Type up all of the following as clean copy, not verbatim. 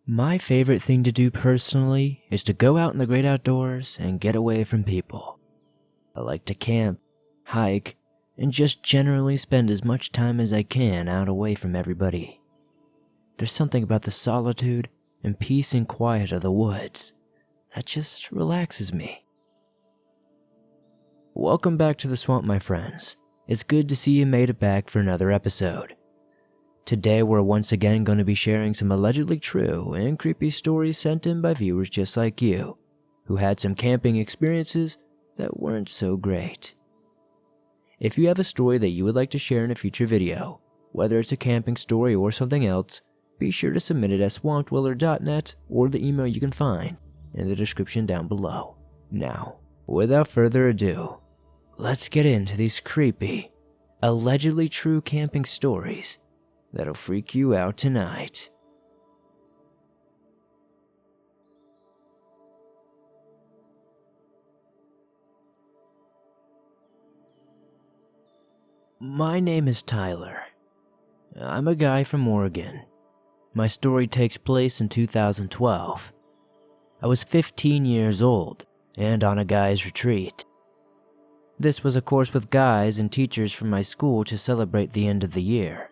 My favorite thing to do personally is to go out in the great outdoors and get away from people. I like to camp, hike, and just generally spend as much time as I can out away from everybody. There's something about the solitude and peace and quiet of the woods that just relaxes me. Welcome back to the swamp, my friends. It's good to see you made it back for another episode. Today we're once again going to be sharing some allegedly true and creepy stories sent in by viewers just like you, who had some camping experiences that weren't so great. If you have a story that you would like to share in a future video, whether it's a camping story or something else, be sure to submit it at swampdweller.net or the email you can find in the description down below. Now, without further ado, let's get into these creepy, allegedly true camping stories that'll freak you out tonight. My name is Tyler. I'm a guy from Oregon. My story takes place in 2012. I was 15 years old and on a guy's retreat. This was a course with guys and teachers from my school to celebrate the end of the year.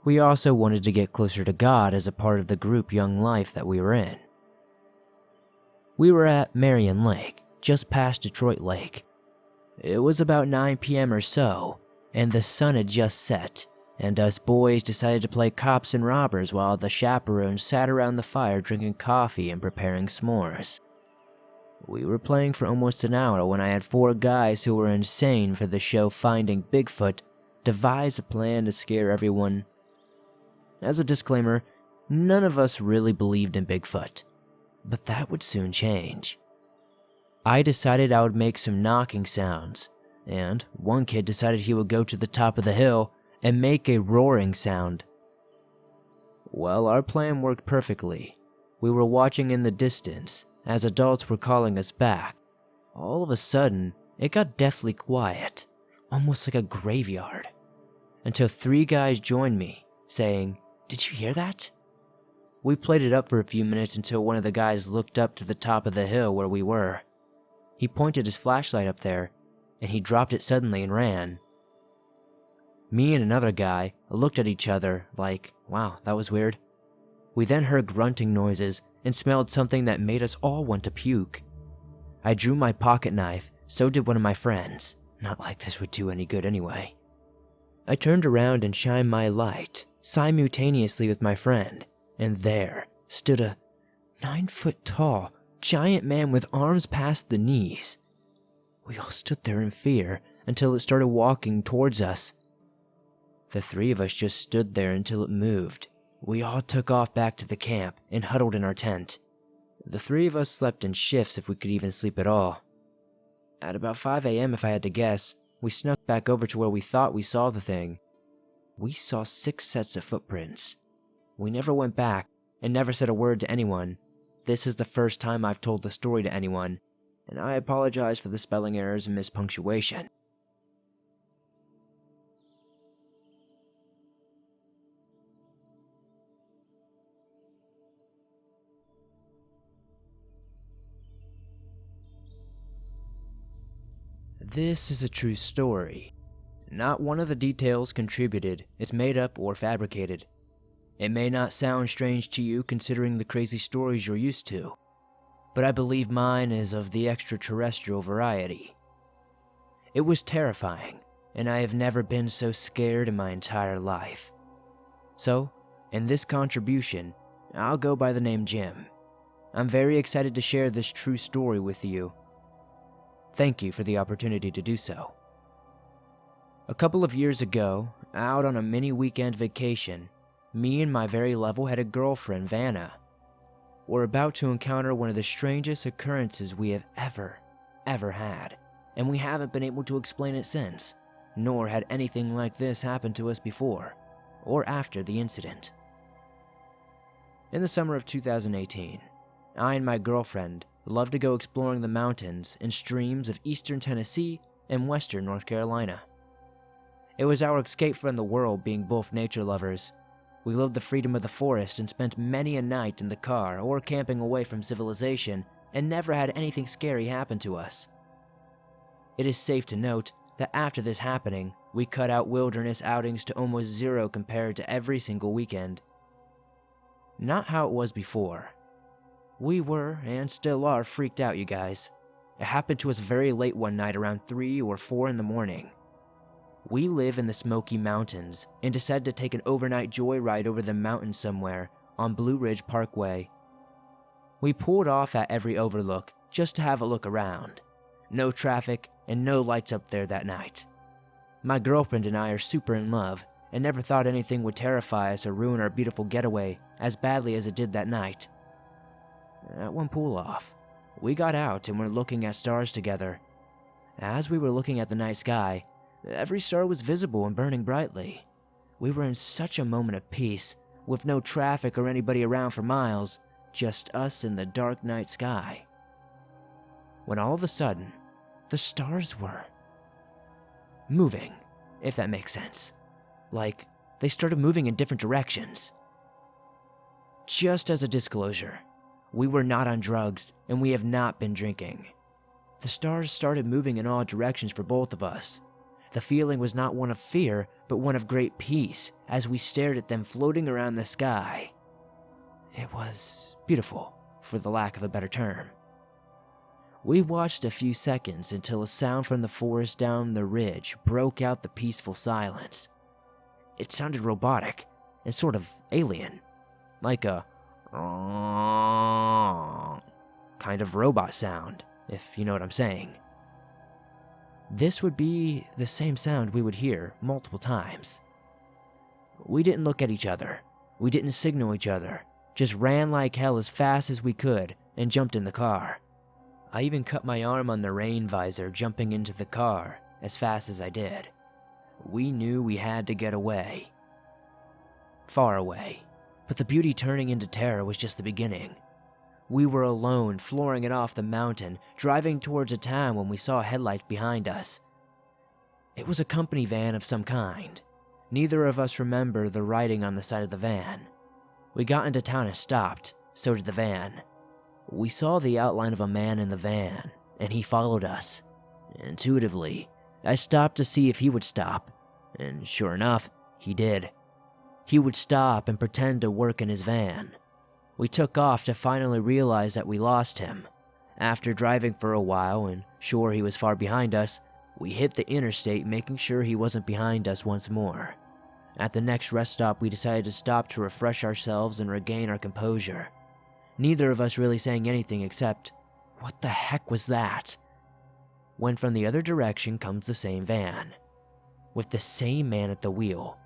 We also wanted to get closer to God as a part of the group young life that we were in. We were at Marion Lake, just past Detroit Lake. It was about 9 p.m. or so, and the sun had just set, and us boys decided to play cops and robbers while the chaperones sat around the fire drinking coffee and preparing s'mores. We were playing for almost an hour when I had 4 guys who were insane for the show Finding Bigfoot devise a plan to scare everyone. As a disclaimer, none of us really believed in Bigfoot, but that would soon change. I decided I would make some knocking sounds, and one kid decided he would go to the top of the hill and make a roaring sound. Well, our plan worked perfectly. We were watching in the distance as adults were calling us back. All of a sudden, it got deathly quiet, almost like a graveyard, until 3 guys joined me, saying, "Did you hear that?" We played it up for a few minutes until one of the guys looked up to the top of the hill where we were. He pointed his flashlight up there, and he dropped it suddenly and ran. Me and another guy looked at each other like, wow, that was weird. We then heard grunting noises and smelled something that made us all want to puke. I drew my pocket knife, so did one of my friends. Not like this would do any good anyway. I turned around and shined my light simultaneously with my friend, and there stood a 9-foot-tall, giant man with arms past the knees. We all stood there in fear until it started walking towards us. The 3 of us just stood there until it moved. We all took off back to the camp and huddled in our tent. The 3 of us slept in shifts if we could even sleep at all. At about 5 a.m. if I had to guess, we snuck back over to where we thought we saw the thing. We saw 6 sets of footprints. We never went back and never said a word to anyone. This is the first time I've told the story to anyone, and I apologize for the spelling errors and mispunctuation. This is a true story. Not one of the details contributed is made up or fabricated. It may not sound strange to you considering the crazy stories you're used to, but I believe mine is of the extraterrestrial variety. It was terrifying, and I have never been so scared in my entire life. So, in this contribution, I'll go by the name Jim. I'm very excited to share this true story with you. Thank you for the opportunity to do so. A couple of years ago, out on a mini weekend vacation, me and my very level-headed girlfriend, Vanna, were about to encounter one of the strangest occurrences we have ever had, and we haven't been able to explain it since, nor had anything like this happen to us before, or after the incident. In the summer of 2018, I and my girlfriend loved to go exploring the mountains and streams of eastern Tennessee and western North Carolina. It was our escape from the world, being both nature lovers. We loved the freedom of the forest and spent many a night in the car or camping away from civilization and never had anything scary happen to us. It is safe to note that after this happening, we cut out wilderness outings to almost zero compared to every single weekend. Not how it was before. We were, and still are, freaked out, you guys. It happened to us very late one night around 3 or 4 in the morning. We live in the Smoky Mountains and decided to take an overnight joyride over the mountain somewhere on Blue Ridge Parkway. We pulled off at every overlook just to have a look around. No traffic and no lights up there that night. My girlfriend and I are super in love and never thought anything would terrify us or ruin our beautiful getaway as badly as it did that night. At one pull off, we got out and were looking at stars together. As we were looking at the night sky, every star was visible and burning brightly. We were in such a moment of peace, with no traffic or anybody around for miles, just us in the dark night sky. When all of a sudden, the stars were moving, if that makes sense. Like, they started moving in different directions. Just as a disclosure, we were not on drugs and we have not been drinking. The stars started moving in all directions for both of us. The feeling was not one of fear, but one of great peace as we stared at them floating around the sky. It was beautiful, for the lack of a better term. We watched a few seconds until a sound from the forest down the ridge broke out the peaceful silence. It sounded robotic and sort of alien, like a kind of robot sound, if you know what I'm saying. This would be the same sound we would hear multiple times. We didn't look at each other. We didn't signal each other. Just ran like hell as fast as we could and jumped in the car. I even cut my arm on the rain visor jumping into the car as fast as I did. We knew we had to get away. Far away. But the beauty turning into terror was just the beginning. We were alone, flooring it off the mountain, driving towards a town when we saw headlights behind us. It was a company van of some kind. Neither of us remember the writing on the side of the van. We got into town and stopped, so did the van. We saw the outline of a man in the van, and he followed us. Intuitively, I stopped to see if he would stop, and sure enough, he did. He would stop and pretend to work in his van. We took off to finally realize that we lost him. After driving for a while and sure he was far behind us, we hit the interstate making sure he wasn't behind us once more. At the next rest stop, we decided to stop to refresh ourselves and regain our composure. Neither of us really saying anything except, "What the heck was that?" When from the other direction comes the same van, with the same man at the wheel,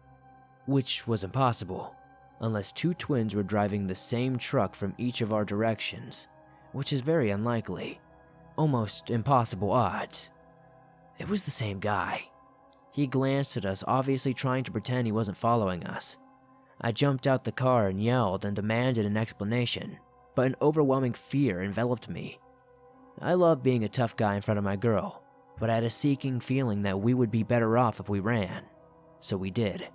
which was impossible, unless two twins were driving the same truck from each of our directions, which is very unlikely, almost impossible odds. It was the same guy. He glanced at us, obviously trying to pretend he wasn't following us. I jumped out the car and yelled and demanded an explanation, but an overwhelming fear enveloped me. I love being a tough guy in front of my girl, but I had a seeking feeling that we would be better off if we ran, so we did.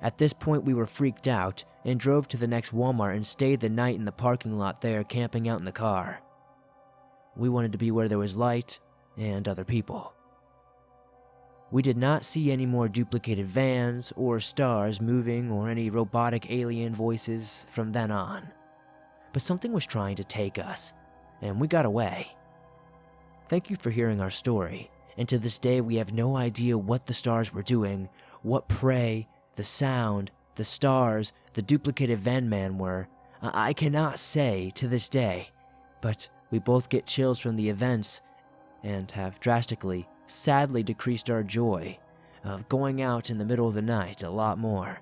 At this point, we were freaked out and drove to the next Walmart and stayed the night in the parking lot there, camping out in the car. We wanted to be where there was light and other people. We did not see any more duplicated vans or stars moving or any robotic alien voices from then on. But something was trying to take us, and we got away. Thank you for hearing our story, and to this day we have no idea what the stars were doing, what prey, the sound, the stars, the duplicated van man were. I cannot say to this day, but we both get chills from the events and have drastically, sadly decreased our joy of going out in the middle of the night a lot more.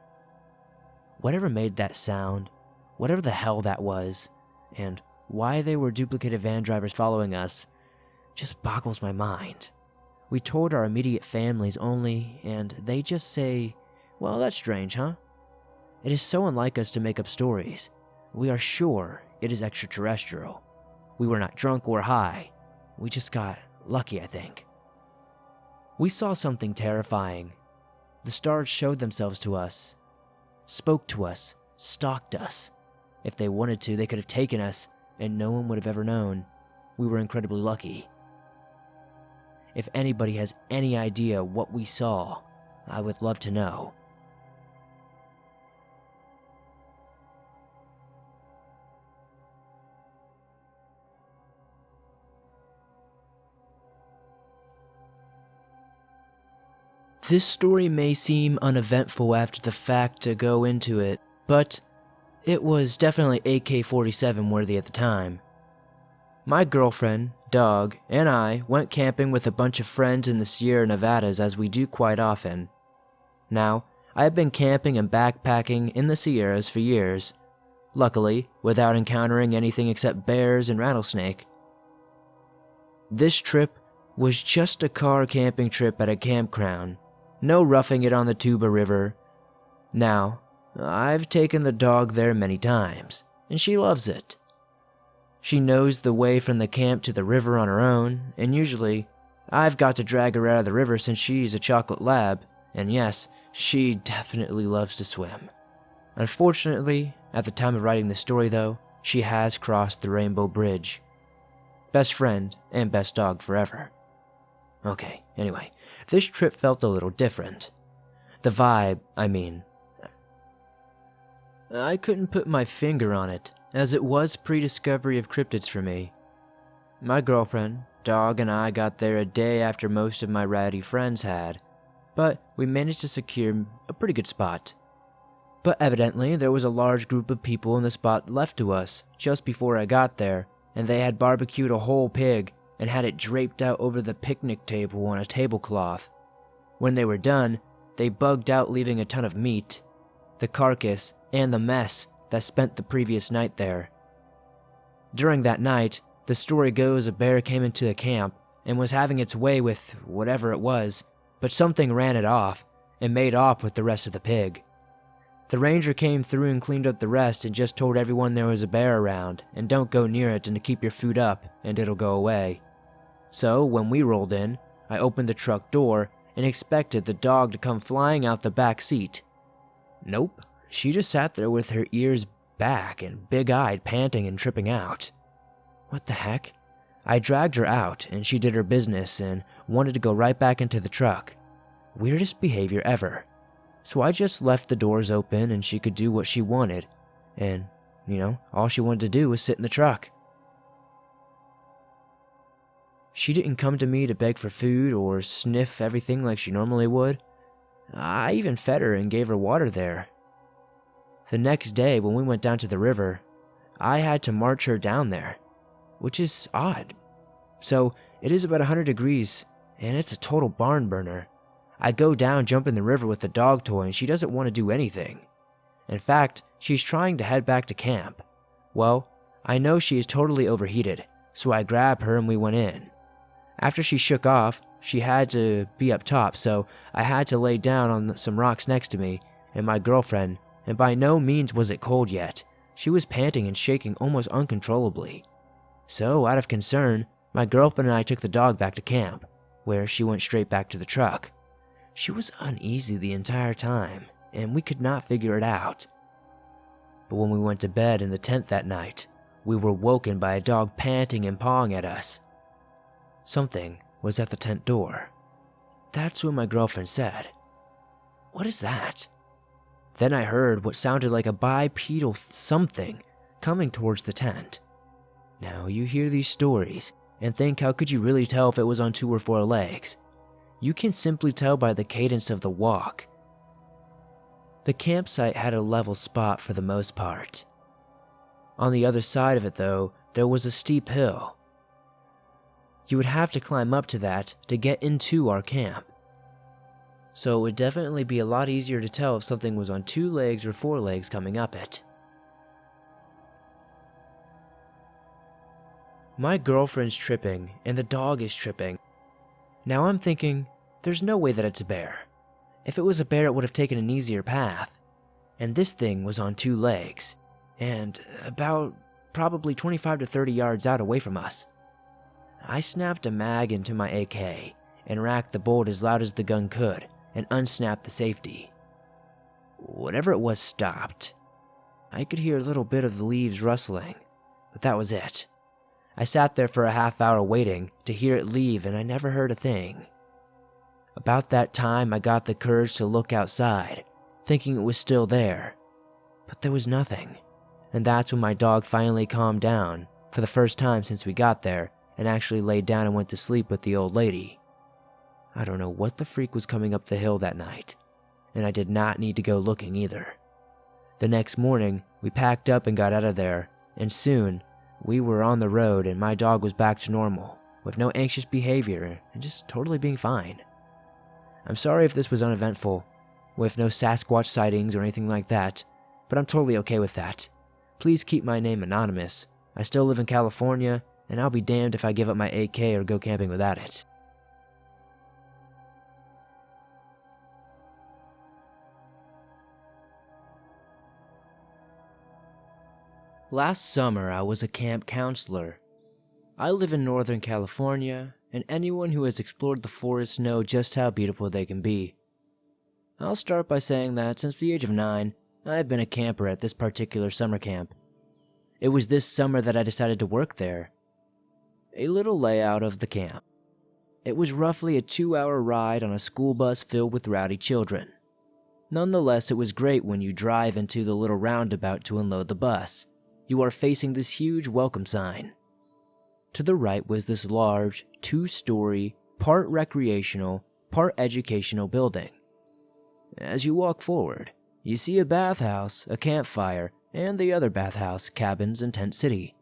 Whatever made that sound, whatever the hell that was, and why they were duplicated van drivers following us, just boggles my mind. We told our immediate families only, and they just say, "Well, that's strange, huh?" It is so unlike us to make up stories. We are sure it is extraterrestrial. We were not drunk or high. We just got lucky, I think. We saw something terrifying. The stars showed themselves to us. spoke to us, stalked us. If they wanted to, they could have taken us, and no one would have ever known. We were incredibly lucky. If anybody has any idea what we saw, I would love to know. This story may seem uneventful after the fact to go into it, but it was definitely AK-47 worthy at the time. My girlfriend, dog, and I went camping with a bunch of friends in the Sierra Nevadas as we do quite often. Now, I have been camping and backpacking in the Sierras for years, luckily without encountering anything except bears and rattlesnake. This trip was just a car camping trip at a campground. No roughing it on the Tuba River. Now, I've taken the dog there many times, and she loves it. She knows the way from the camp to the river on her own, and usually, I've got to drag her out of the river since she's a chocolate lab, and yes, she definitely loves to swim. Unfortunately, at the time of writing this story though, she has crossed the Rainbow Bridge. Best friend and best dog forever. Okay, anyway, this trip felt a little different. The vibe, I couldn't put my finger on it, as it was pre-discovery of cryptids for me. My girlfriend, dog, and I got there a day after most of my ratty friends had, but we managed to secure a pretty good spot. But evidently, there was a large group of people in the spot left to us just before I got there, and they had barbecued a whole pig and had it draped out over the picnic table on a tablecloth. When they were done, they bugged out, leaving a ton of meat, the carcass, and the mess that spent the previous night there. During that night, the story goes a bear came into the camp and was having its way with whatever it was, but something ran it off and made off with the rest of the pig. The ranger came through and cleaned up the rest and just told everyone there was a bear around and don't go near it and to keep your food up and it'll go away. So when we rolled in, I opened the truck door and expected the dog to come flying out the back seat. Nope, she just sat there with her ears back and big-eyed, panting and tripping out. What the heck? I dragged her out and she did her business and wanted to go right back into the truck. Weirdest behavior ever. So I just left the doors open and she could do what she wanted. And, all she wanted to do was sit in the truck. She didn't come to me to beg for food or sniff everything like she normally would. I even fed her and gave her water there. The next day when we went down to the river, I had to march her down there, which is odd. So it is about 100 degrees and it's a total barn burner. I go down, jump in the river with the dog toy, and she doesn't want to do anything. In fact, she's trying to head back to camp. Well, I know she is totally overheated, so I grab her and we went in. After she shook off, she had to be up top, so I had to lay down on some rocks next to me and my girlfriend, and by no means was it cold yet. She was panting and shaking almost uncontrollably. So, out of concern, my girlfriend and I took the dog back to camp, where she went straight back to the truck. She was uneasy the entire time, and we could not figure it out. But when we went to bed in the tent that night, we were woken by a dog panting and pawing at us. Something was at the tent door. That's when my girlfriend said, "What is that?" Then I heard what sounded like a bipedal something coming towards the tent. Now you hear these stories and think, how could you really tell if it was on 2 or 4 legs? You can simply tell by the cadence of the walk. The campsite had a level spot for the most part. On the other side of it though, there was a steep hill. You would have to climb up to that to get into our camp. So it would definitely be a lot easier to tell if something was on 2 legs or 4 legs coming up it. My girlfriend's tripping and the dog is tripping. Now I'm thinking, there's no way that it's a bear. If it was a bear, it would have taken an easier path. And this thing was on 2 legs, and about probably 25 to 30 yards out away from us. I snapped a mag into my AK and racked the bolt as loud as the gun could and unsnapped the safety. whatever it was stopped. I could hear a little bit of the leaves rustling, but that was it. I sat there for a half hour waiting to hear it leave, and I never heard a thing. About that time, I got the courage to look outside, thinking it was still there, but there was nothing. And that's when my dog finally calmed down, for the first time since we got there, and actually laid down and went to sleep with the old lady. I don't know what the freak was coming up the hill that night, and I did not need to go looking either. The next morning, we packed up and got out of there, and soon, we were on the road and my dog was back to normal, with no anxious behavior and just totally being fine. I'm sorry if this was uneventful, with no Sasquatch sightings or anything like that, but I'm totally okay with that. Please keep my name anonymous. I still live in California, and I'll be damned if I give up my AK or go camping without it. Last summer, I was a camp counselor. I live in Northern California, and anyone who has explored the forest knows just how beautiful they can be. I'll start by saying that since the age of 9, I have been a camper at this particular summer camp. It was this summer that I decided to work there. A little layout of the camp. It was roughly a 2-hour ride on a school bus filled with rowdy children. Nonetheless, it was great when you drive into the little roundabout to unload the bus. You are facing this huge welcome sign. To the right was this large, 2-story, part recreational, part educational building. As you walk forward, you see a bathhouse, a campfire, and the other bathhouse, cabins, and Tent City.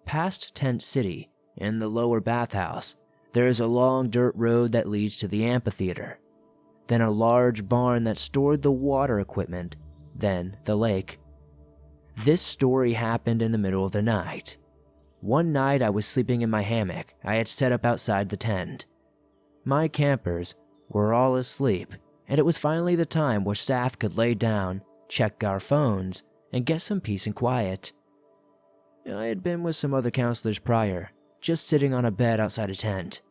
Past Tent City, in the lower bathhouse, there is a long dirt road that leads to the amphitheater. Then a large barn that stored the water equipment, then the lake. This story happened in the middle of the night. One night I was sleeping in my hammock I had set up outside the tent. My campers were all asleep, and it was finally the time where staff could lay down, check our phones, and get some peace and quiet. I had been with some other counselors prior, just sitting on a bed outside a tent,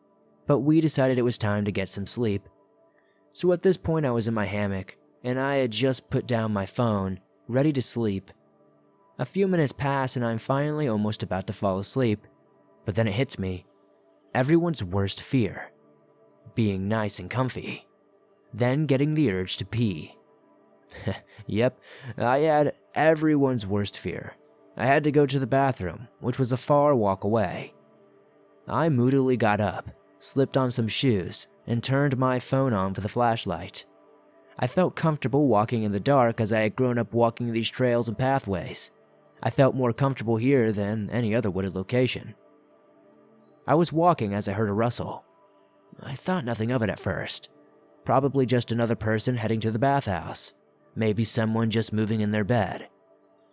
but we decided it was time to get some sleep. So at this point I was in my hammock, and I had just put down my phone, ready to sleep. A few minutes pass and I'm finally almost about to fall asleep, but then it hits me. Everyone's worst fear. Being nice and comfy. Then getting the urge to pee. Yep, I had everyone's worst fear. I had to go to the bathroom, which was a far walk away. I moodily got up, slipped on some shoes, and turned my phone on for the flashlight. I felt comfortable walking in the dark as I had grown up walking these trails and pathways. I felt more comfortable here than any other wooded location. I was walking as I heard a rustle. I thought nothing of it at first. Probably just another person heading to the bathhouse. Maybe someone just moving in their bed.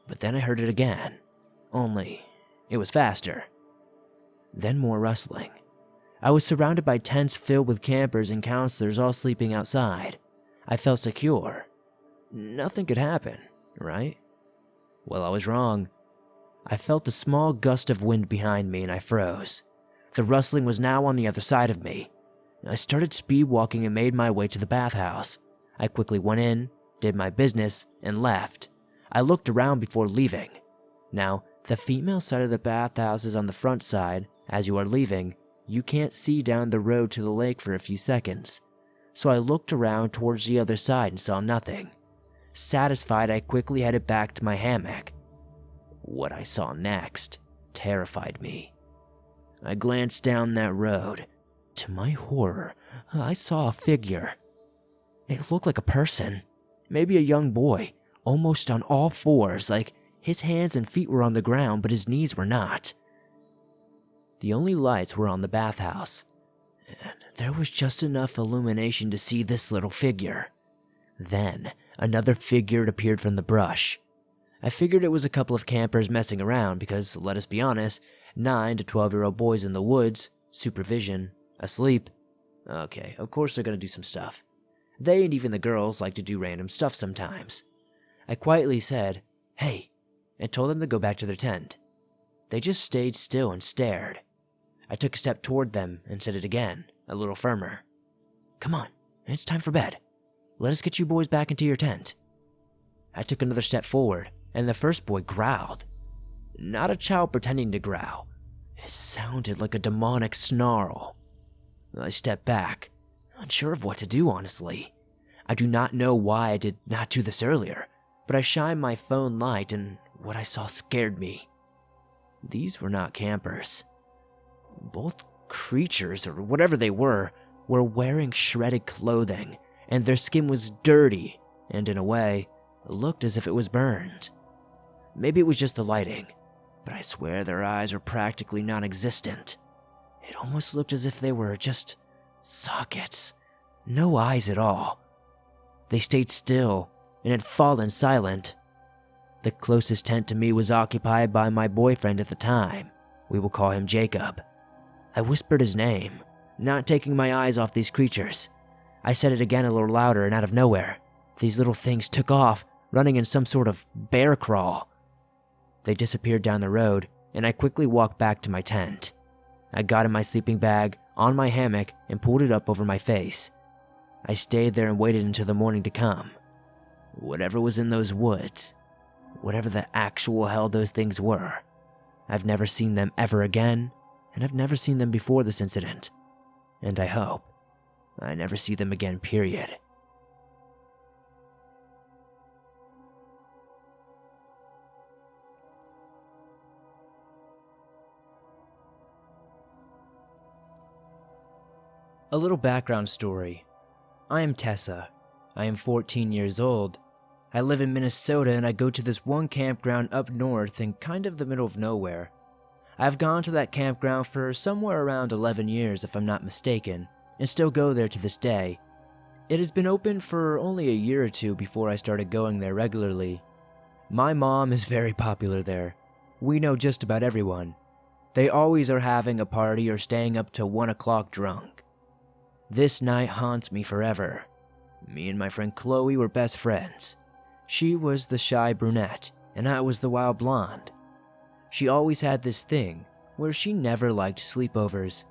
But then I heard it again. Only, it was faster. Then more rustling. I was surrounded by tents filled with campers and counselors all sleeping outside. I felt secure. Nothing could happen, right? Well, I was wrong. I felt a small gust of wind behind me and I froze. The rustling was now on the other side of me. I started speed walking and made my way to the bathhouse. I quickly went in, did my business, and left. I looked around before leaving. Now, the female side of the bathhouse is on the front side. As you are leaving, you can't see down the road to the lake for a few seconds. So I looked around towards the other side and saw nothing. Satisfied, I quickly headed back to my hammock. What I saw next terrified me. I glanced down that road. To my horror, I saw a figure. It looked like a person, maybe a young boy, almost on all fours, like his hands and feet were on the ground, but his knees were not. The only lights were on the bathhouse, and there was just enough illumination to see this little figure. Then, another figure appeared from the brush. I figured it was a couple of campers messing around because, let us be honest, 9 to 12-year-old boys in the woods, supervision, asleep. Okay, of course they're gonna do some stuff. They and even the girls like to do random stuff sometimes. I quietly said, "Hey," and told them to go back to their tent. They just stayed still and stared. I took a step toward them and said it again, a little firmer. "Come on, it's time for bed. Let us get you boys back into your tent." I took another step forward, and the first boy growled. Not a child pretending to growl. It sounded like a demonic snarl. I stepped back, unsure of what to do, honestly. I do not know why I did not do this earlier, but I shined my phone light and what I saw scared me. These were not campers. Both creatures, or whatever they were wearing shredded clothing, and their skin was dirty, and in a way, looked as if it was burned. Maybe it was just the lighting, but I swear their eyes were practically non-existent. It almost looked as if they were just sockets, no eyes at all. They stayed still and had fallen silent. The closest tent to me was occupied by my boyfriend at the time. We will call him Jacob. I whispered his name, not taking my eyes off these creatures. I said it again a little louder, and out of nowhere, these little things took off, running in some sort of bear crawl. They disappeared down the road, and I quickly walked back to my tent. I got in my sleeping bag, on my hammock, and pulled it up over my face. I stayed there and waited until the morning to come. Whatever was in those woods, whatever the actual hell those things were, I've never seen them ever again, and I've never seen them before this incident. And I hope I never see them again, period. A little background story. I am Tessa. I am 14 years old. I live in Minnesota and I go to this one campground up north in kind of the middle of nowhere. I've gone to that campground for somewhere around 11 years if I'm not mistaken, and still go there to this day. It has been open for only a year or two before I started going there regularly. My mom is very popular there. We know just about everyone. They always are having a party or staying up till 1 o'clock drunk. This night haunts me forever. Me and my friend Chloe were best friends. She was the shy brunette, and I was the wild blonde. She always had this thing where she never liked sleepovers.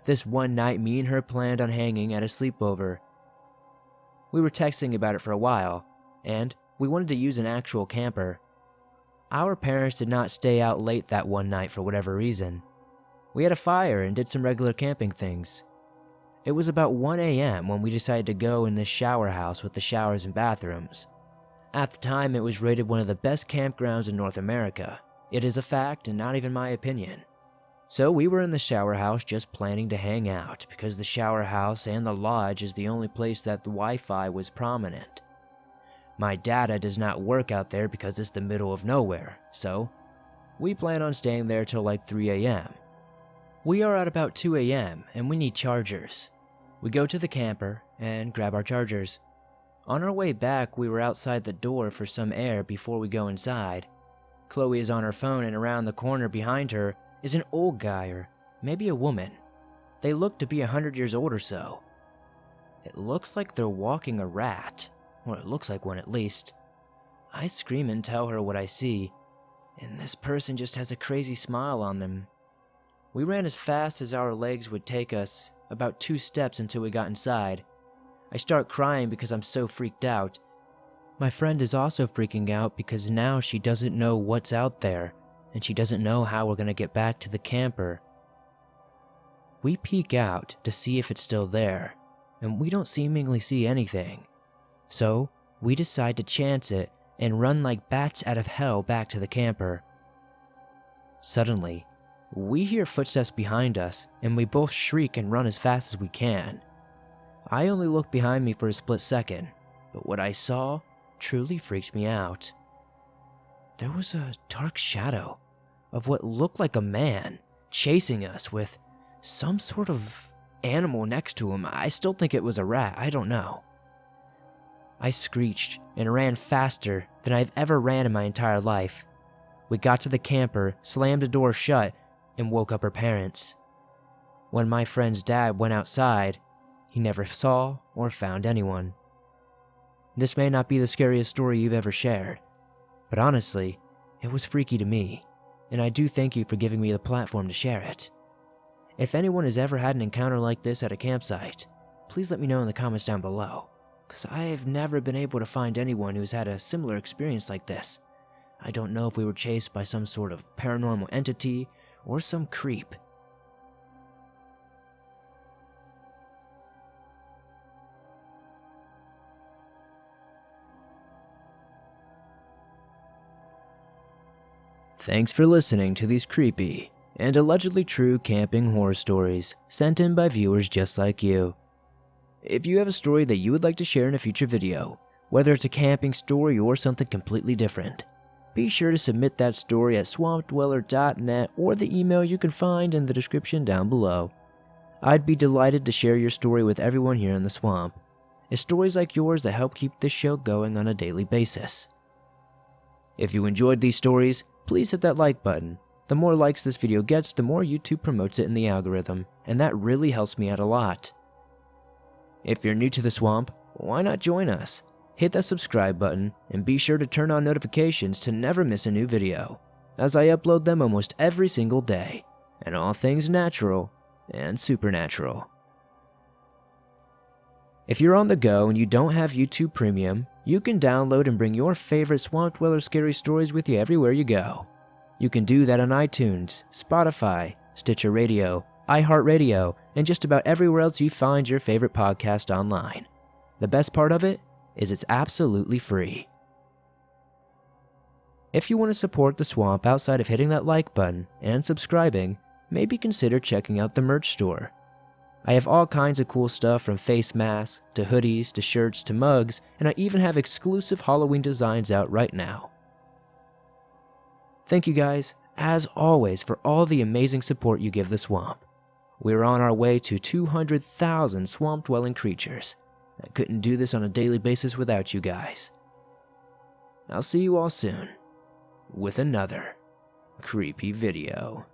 This one night, me and her planned on hanging at a sleepover. We were texting about it for a while, and we wanted to use an actual camper. Our parents did not stay out late that one night for whatever reason. We had a fire and did some regular camping things. It was about 1 a.m. when we decided to go in this shower house with the showers and bathrooms. At the time, it was rated one of the best campgrounds in North America. It is a fact and not even my opinion. So we were in the shower house just planning to hang out because the shower house and the lodge is the only place that the Wi-Fi was prominent. My data does not work out there because it's the middle of nowhere, so we plan on staying there till like 3 a.m. We are at about 2 a.m. and we need chargers. We go to the camper and grab our chargers. On our way back, we were outside the door for some air before we go inside. Chloe is on her phone and around the corner behind her is an old guy or maybe a woman. They look to be 100 years old or so. It looks like they're walking a rat, or it looks like one at least. I scream and tell her what I see, and this person just has a crazy smile on them. We ran as fast as our legs would take us, about 2 steps until we got inside. I start crying because I'm so freaked out. My friend is also freaking out because now she doesn't know what's out there, and she doesn't know how we're gonna get back to the camper. We peek out to see if it's still there, and we don't seemingly see anything. So, we decide to chance it and run like bats out of hell back to the camper. Suddenly, we hear footsteps behind us, and we both shriek and run as fast as we can. I only looked behind me for a split second, but what I saw truly freaked me out. There was a dark shadow of what looked like a man chasing us with some sort of animal next to him. I still think it was a rat, I don't know. I screeched and ran faster than I've ever ran in my entire life. We got to the camper, slammed the door shut, and woke up her parents. When my friend's dad went outside, he never saw or found anyone. This may not be the scariest story you've ever shared, but honestly, it was freaky to me, and I do thank you for giving me the platform to share it. If anyone has ever had an encounter like this at a campsite, please let me know in the comments down below, 'cause I've never been able to find anyone who's had a similar experience like this. I don't know if we were chased by some sort of paranormal entity or some creep. Thanks for listening to these creepy and allegedly true camping horror stories sent in by viewers just like you. If you have a story that you would like to share in a future video, whether it's a camping story or something completely different, be sure to submit that story at swampdweller.net or the email you can find in the description down below. I'd be delighted to share your story with everyone here in the swamp. It's stories like yours that help keep this show going on a daily basis. If you enjoyed these stories, please hit that like button. The more likes this video gets, the more YouTube promotes it in the algorithm, and that really helps me out a lot. If you're new to the swamp, why not join us? Hit that subscribe button and be sure to turn on notifications to never miss a new video, as I upload them almost every single day, and all things natural and supernatural. If you're on the go and you don't have YouTube Premium, you can download and bring your favorite Swamp Dweller scary stories with you everywhere you go. You can do that on iTunes, Spotify, Stitcher Radio, iHeartRadio, and just about everywhere else you find your favorite podcast online. The best part of it is it's absolutely free. If you want to support the swamp outside of hitting that like button and subscribing, maybe consider checking out the merch store. I have all kinds of cool stuff from face masks, to hoodies, to shirts, to mugs, and I even have exclusive Halloween designs out right now. Thank you guys, as always, for all the amazing support you give the swamp. We're on our way to 200,000 swamp-dwelling creatures. I couldn't do this on a daily basis without you guys. I'll see you all soon with another creepy video.